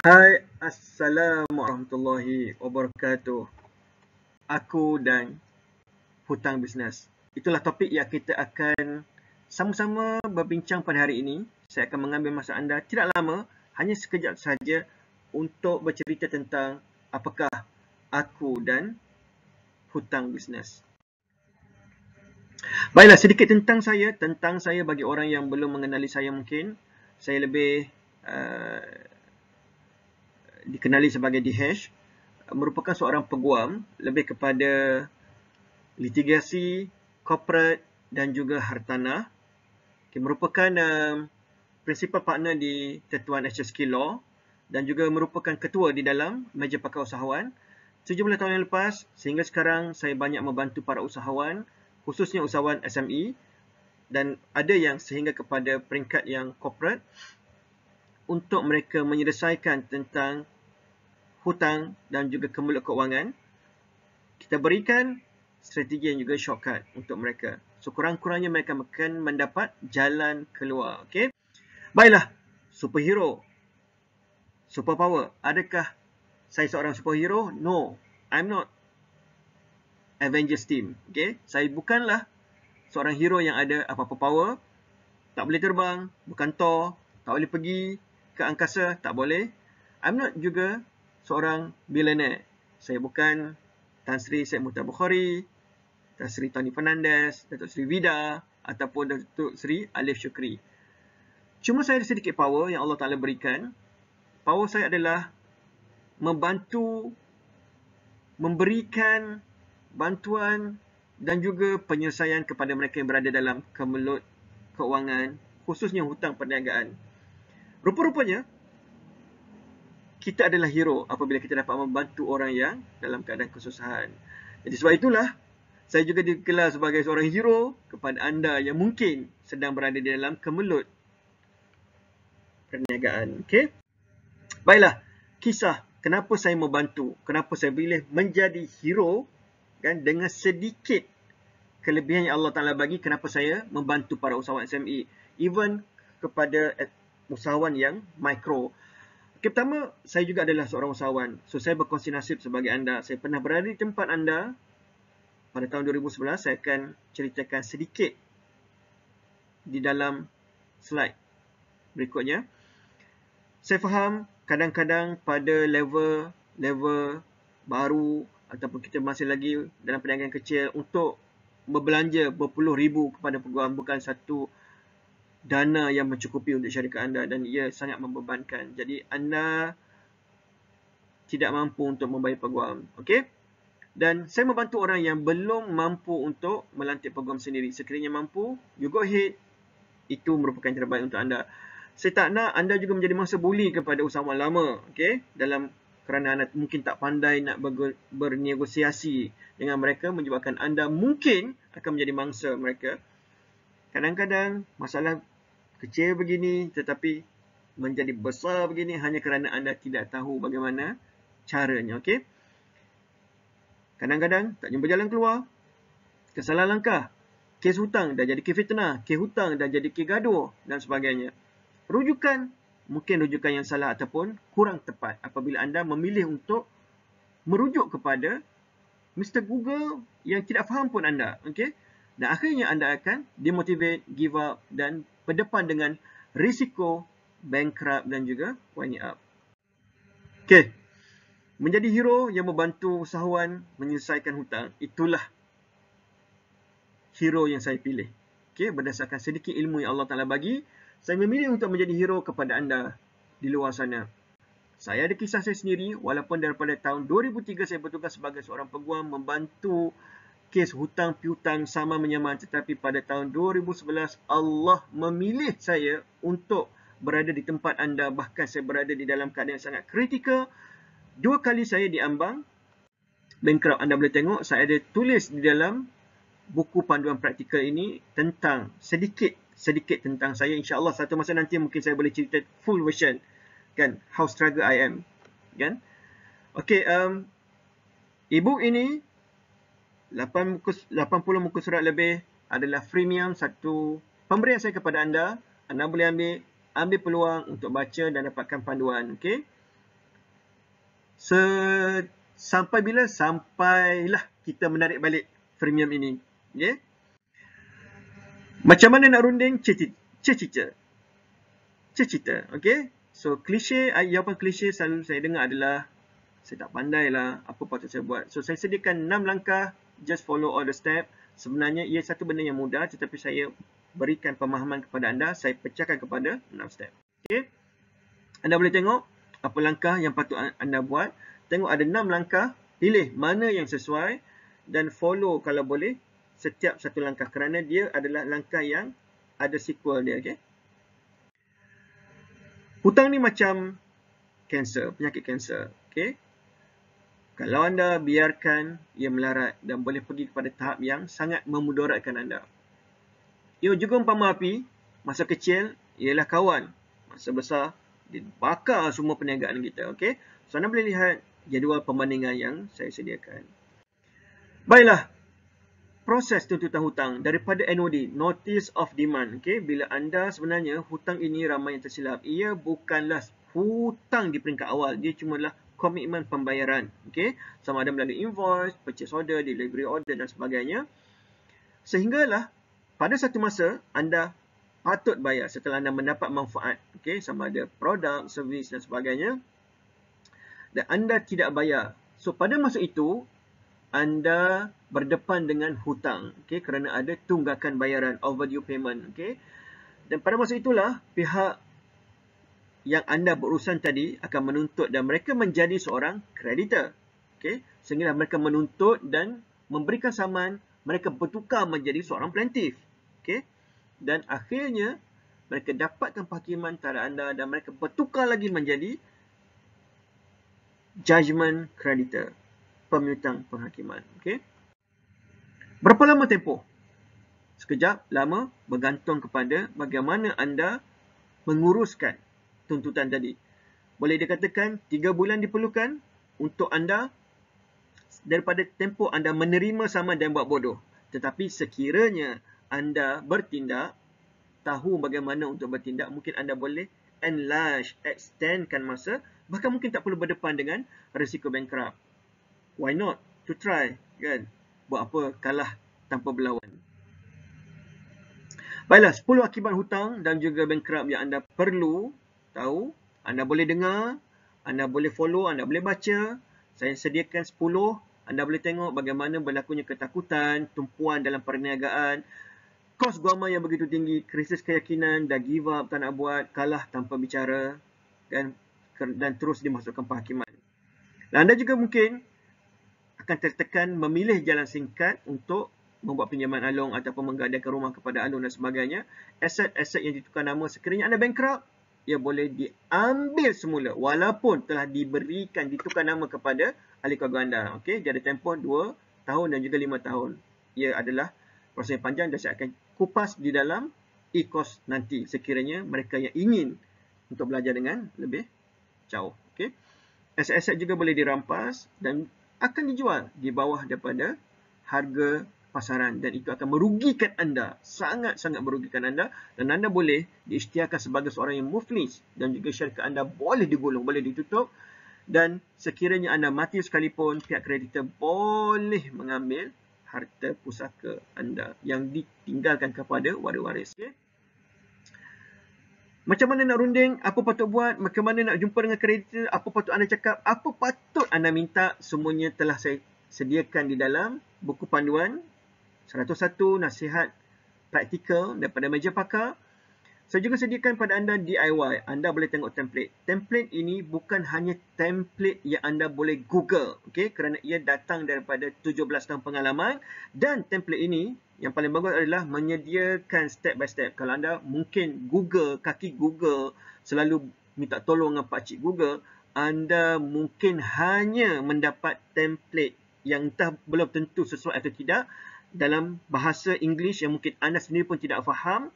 Hai, Assalamualaikum warahmatullahi wabarakatuh. Aku dan hutang bisnes. Itulah topik yang kita akan sama-sama berbincang pada hari ini. Saya akan mengambil masa anda tidak lama, hanya sekejap sahaja untuk bercerita tentang apakah aku dan hutang bisnes. Baiklah, sedikit tentang saya bagi orang yang belum mengenali saya mungkin. Saya lebih uh, dikenali sebagai DH, merupakan seorang peguam lebih kepada litigasi, corporate dan juga hartanah. Merupakan principal partner di Tetuan HSK Law dan juga merupakan ketua di dalam Meja Pakar Usahawan. 17 tahun yang lepas, sehingga sekarang saya banyak membantu para usahawan, khususnya usahawan SME, dan ada yang sehingga kepada peringkat yang corporate, untuk mereka menyelesaikan tentang hutang dan juga kemelut kewangan. Kita berikan strategi dan juga shortcut untuk mereka. So, kurang-kurangnya mereka akan mendapat jalan keluar. Okay? Baiklah, superhero, superpower. Adakah saya seorang superhero? No, I'm not Avengers team. Okay? Saya bukanlah seorang hero yang ada apa-apa power. Tak boleh terbang, bukan Thor. Tak boleh pergi ke angkasa, tak boleh. I'm not juga seorang billionaire. Saya bukan Tan Sri Syed Muhtar Bukhari, Tan Sri Tony Fernandez, Datuk Sri Vida ataupun Datuk Sri Alif Syukri. Cuma saya ada sedikit power yang Allah Ta'ala berikan. Power saya adalah membantu, memberikan bantuan dan juga penyelesaian kepada mereka yang berada dalam kemelut keuangan, khususnya hutang perniagaan. Rupa-rupanya, kita adalah hero apabila kita dapat membantu orang yang dalam keadaan kesusahan. Jadi sebab itulah, saya juga digelar sebagai seorang hero kepada anda yang mungkin sedang berada di dalam kemelut perniagaan. Okay? Baiklah, kisah kenapa saya membantu, kenapa saya pilih menjadi hero kan, dengan sedikit kelebihan yang Allah Ta'ala bagi, kenapa saya membantu para usahawan SME, even kepada usahawan yang mikro. Pertama, saya juga adalah seorang usahawan. So, saya berkongsi nasib sebagai anda. Saya pernah berada di tempat anda pada tahun 2011. Saya akan ceritakan sedikit di dalam slide berikutnya. Saya faham kadang-kadang pada level baru ataupun kita masih lagi dalam perniagaan kecil, untuk berbelanja berpuluh ribu kepada peguam bukan satu dana yang mencukupi untuk syarikat anda dan ia sangat membebankan. Jadi anda tidak mampu untuk membayar peguam. Okey? Dan saya membantu orang yang belum mampu untuk melantik peguam sendiri. Sekiranya mampu, you go ahead. Itu merupakan yang terbaik untuk anda. Saya tak nak anda juga menjadi mangsa buli kepada usahawan lama. Okey? Kerana anda mungkin tak pandai nak bernegosiasi dengan mereka, menyebabkan anda mungkin akan menjadi mangsa mereka. Kadang-kadang masalah kecil begini tetapi menjadi besar begini hanya kerana anda tidak tahu bagaimana caranya. Okey? Kadang-kadang tak jumpa jalan keluar, kesalahan langkah, kes hutang dah jadi kes fitnah, kes hutang dah jadi kes gaduh dan sebagainya. Rujukan, mungkin rujukan yang salah ataupun kurang tepat apabila anda memilih untuk merujuk kepada Mr. Google yang tidak faham pun anda. Okay? Dan akhirnya anda akan demotivate, give up dan berdepan dengan risiko bankrupt dan juga winding up. Okay. Menjadi hero yang membantu usahawan menyelesaikan hutang, itulah hero yang saya pilih. Okay? Berdasarkan sedikit ilmu yang Allah Ta'ala bagi, saya memilih untuk menjadi hero kepada anda di luar sana. Saya ada kisah saya sendiri, walaupun daripada tahun 2003 saya bertugas sebagai seorang peguam membantu kes hutang piutang sama menyaman, tetapi pada tahun 2011 Allah memilih saya untuk berada di tempat anda, bahkan saya berada di dalam keadaan yang sangat kritikal. 2 kali saya diambang bankrupt. Anda boleh tengok saya ada tulis di dalam buku panduan praktikal ini tentang sedikit tentang saya. InsyaAllah satu masa nanti mungkin saya boleh cerita full version kan, how struggle I am kan. Okay, e-book ini 80 muka surat lebih adalah freemium, satu pemberian saya kepada anda. Anda boleh ambil peluang untuk baca dan dapatkan panduan. Okay? Sampai bila? Sampailah kita menarik balik premium ini. Okay? Macam mana nak runding? Cerita. Okay? So, jawapan klise selalu saya dengar adalah, saya tak pandai lah, apa patut saya buat. So, saya sediakan 6 langkah, just follow all the step. Sebenarnya, ia satu benda yang mudah, tetapi saya berikan pemahaman kepada anda, saya pecahkan kepada 6 step. Okay? Anda boleh tengok apa langkah yang patut anda buat. Tengok ada 6 langkah, pilih mana yang sesuai dan follow kalau boleh setiap satu langkah kerana dia adalah langkah yang ada sequel dia. Okay? Hutang ni macam kanser, penyakit kanser. Okay? Kalau anda biarkan ia melarat dan boleh pergi kepada tahap yang sangat memudaratkan anda. Ia juga umpama api, masa kecil ialah kawan, masa besar dia bakar semua perniagaan kita. Okay? So anda boleh lihat jadual pembandingan yang saya sediakan. Baiklah, proses tuntutan hutang daripada NOD, Notice of Demand. Okay? Bila anda sebenarnya hutang ini ramai yang tersilap, ia bukanlah hutang di peringkat awal, dia cuma lah komitmen pembayaran. Okay? Sama ada melalui invoice, purchase order, delivery order dan sebagainya. Sehinggalah pada satu masa anda patut bayar setelah anda mendapat manfaat. Okay? Sama ada produk, servis dan sebagainya. Dan anda tidak bayar. So pada masa itu, anda berdepan dengan hutang. Okay? Kerana ada tunggakan bayaran, overdue payment. Okay? Dan pada masa itulah, pihak yang anda berurusan tadi akan menuntut dan mereka menjadi seorang kreditor. Okay? Sehingga mereka menuntut dan memberikan saman, mereka bertukar menjadi seorang plaintiff. Okay? Dan akhirnya, mereka dapatkan penghakiman terhadap anda dan mereka bertukar lagi menjadi judgment creditor, pemiutang penghakiman. Okay? Berapa lama tempoh? Sekejap, lama, bergantung kepada bagaimana anda menguruskan tuntutan tadi. Boleh dikatakan 3 bulan diperlukan untuk anda daripada tempoh anda menerima saman dan buat bodoh. Tetapi sekiranya anda bertindak, tahu bagaimana untuk bertindak, mungkin anda boleh enlarge, extendkan masa, bahkan mungkin tak perlu berdepan dengan risiko bankrupt. Why not? To try, kan? Buat apa kalah tanpa berlawan. Baiklah, 10 akibat hutang dan juga bankrupt yang anda perlu tahu. Anda boleh dengar, anda boleh follow, anda boleh baca. Saya sediakan 10. Anda boleh tengok bagaimana berlakunya ketakutan, tumpuan dalam perniagaan, kos guaman yang begitu tinggi, krisis keyakinan, dah give up, tak nak buat, kalah tanpa bicara, dan terus dimasukkan penghakiman. Dan anda juga mungkin akan tertekan memilih jalan singkat untuk membuat pinjaman alung ataupun menggadaikan rumah kepada alung dan sebagainya. Aset-aset yang ditukar nama sekiranya anda bankrupt, ia boleh diambil semula walaupun telah diberikan, ditukar nama kepada ahli keluarga anda. Okay? Dia ada tempoh 2 tahun dan juga 5 tahun. Ia adalah proses yang panjang dan saya akan kupas di dalam e-course nanti sekiranya mereka yang ingin untuk belajar dengan lebih jauh. Okay? Aset-aset juga boleh dirampas dan akan dijual di bawah daripada harga pasaran dan itu akan merugikan anda, sangat-sangat merugikan anda dan anda boleh diisytiharkan sebagai seorang yang muflis dan juga syarikat anda boleh digulung, boleh ditutup dan sekiranya anda mati sekalipun pihak kreditor boleh mengambil harta pusaka anda yang ditinggalkan kepada waris-waris. Okay? Macam mana nak runding? Apa patut buat? Macam mana nak jumpa dengan kreditor? Apa patut anda cakap? Apa patut anda minta? Semuanya telah saya sediakan di dalam buku panduan 101 nasihat praktikal daripada meja pakar. Saya juga sediakan pada anda DIY. Anda boleh tengok template. Template ini bukan hanya template yang anda boleh Google. Okay? Kerana ia datang daripada 17 tahun pengalaman. Dan template ini, yang paling bagus adalah menyediakan step by step. Kalau anda mungkin Google, kaki Google, selalu minta tolong dengan pakcik Google, anda mungkin hanya mendapat template yang entah belum tentu sesuai atau tidak dalam bahasa Inggeris yang mungkin anda sendiri pun tidak faham.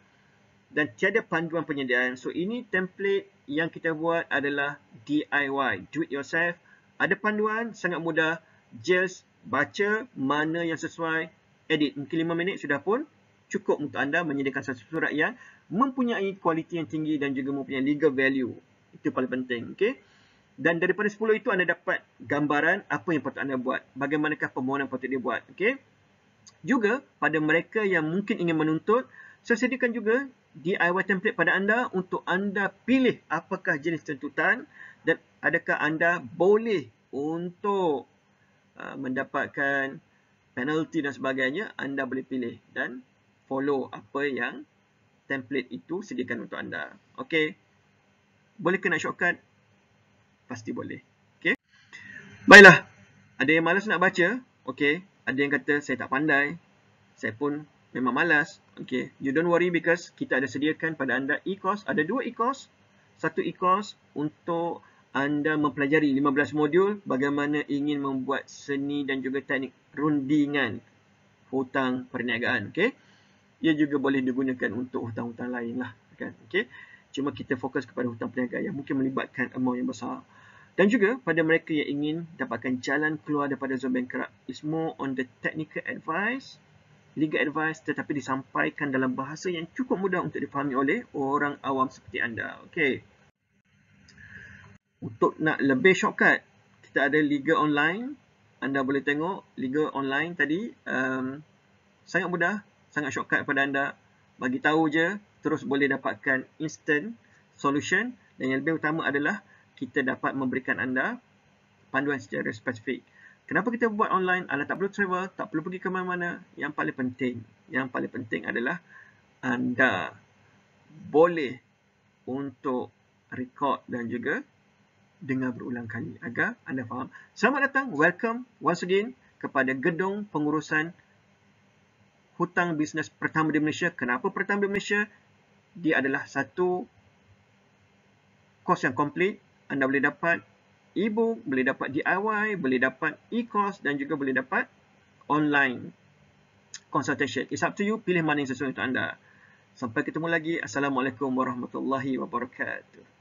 Dan tiada panduan penyediaan. So, ini template yang kita buat adalah DIY, do it yourself. Ada panduan, sangat mudah. Just baca mana yang sesuai, edit. Mungkin 5 minit sudah pun cukup untuk anda menyediakan satu surat yang mempunyai kualiti yang tinggi dan juga mempunyai legal value. Itu paling penting. Okay? Dan daripada 10 itu anda dapat gambaran apa yang patut anda buat. Bagaimanakah permohonan patut dia buat. Okay? Juga pada mereka yang mungkin ingin menuntut, saya sediakan juga DIY template pada anda untuk anda pilih apakah jenis tuntutan dan adakah anda boleh untuk mendapatkan penalti dan sebagainya. Anda boleh pilih dan follow apa yang template itu sediakan untuk anda. Okay? Boleh ke nak shortcut? Pasti boleh. Okay? Baiklah. Ada yang malas nak baca. Okay. Ada yang kata saya tak pandai. Saya pun memang malas. Okay. You don't worry because kita ada sediakan pada anda e-course. Ada 2 e-course. Satu e-course untuk anda mempelajari 15 modul bagaimana ingin membuat seni dan juga teknik rundingan hutang perniagaan. Okay. Ia juga boleh digunakan untuk hutang-hutang lain lah. Kan? Okay. Cuma kita fokus kepada hutang perniagaan yang mungkin melibatkan amount yang besar. Dan juga pada mereka yang ingin dapatkan jalan keluar daripada zona bankrupt, is more on the technical advice, legal advice, tetapi disampaikan dalam bahasa yang cukup mudah untuk difahami oleh orang awam seperti anda. Okay. Untuk nak lebih shortcut, kita ada Liga Online. Anda boleh tengok Liga Online tadi. Sangat mudah, sangat shortcut pada anda. Bagi tahu je, terus boleh dapatkan instant solution. Dan yang lebih utama adalah kita dapat memberikan anda panduan secara spesifik. Kenapa kita buat online? Anda tak perlu travel, tak perlu pergi ke mana-mana. Yang paling penting adalah anda boleh untuk record dan juga dengar berulang kali agar anda faham. Selamat datang, welcome once again kepada gedung pengurusan hutang bisnes pertama di Malaysia. Kenapa pertama di Malaysia? Dia adalah satu kos yang komplit. Anda boleh dapat e-book, boleh dapat DIY, boleh dapat e-course dan juga boleh dapat online consultation. It's up to you, pilih mana yang sesuai untuk anda. Sampai ketemu lagi. Assalamualaikum warahmatullahi wabarakatuh.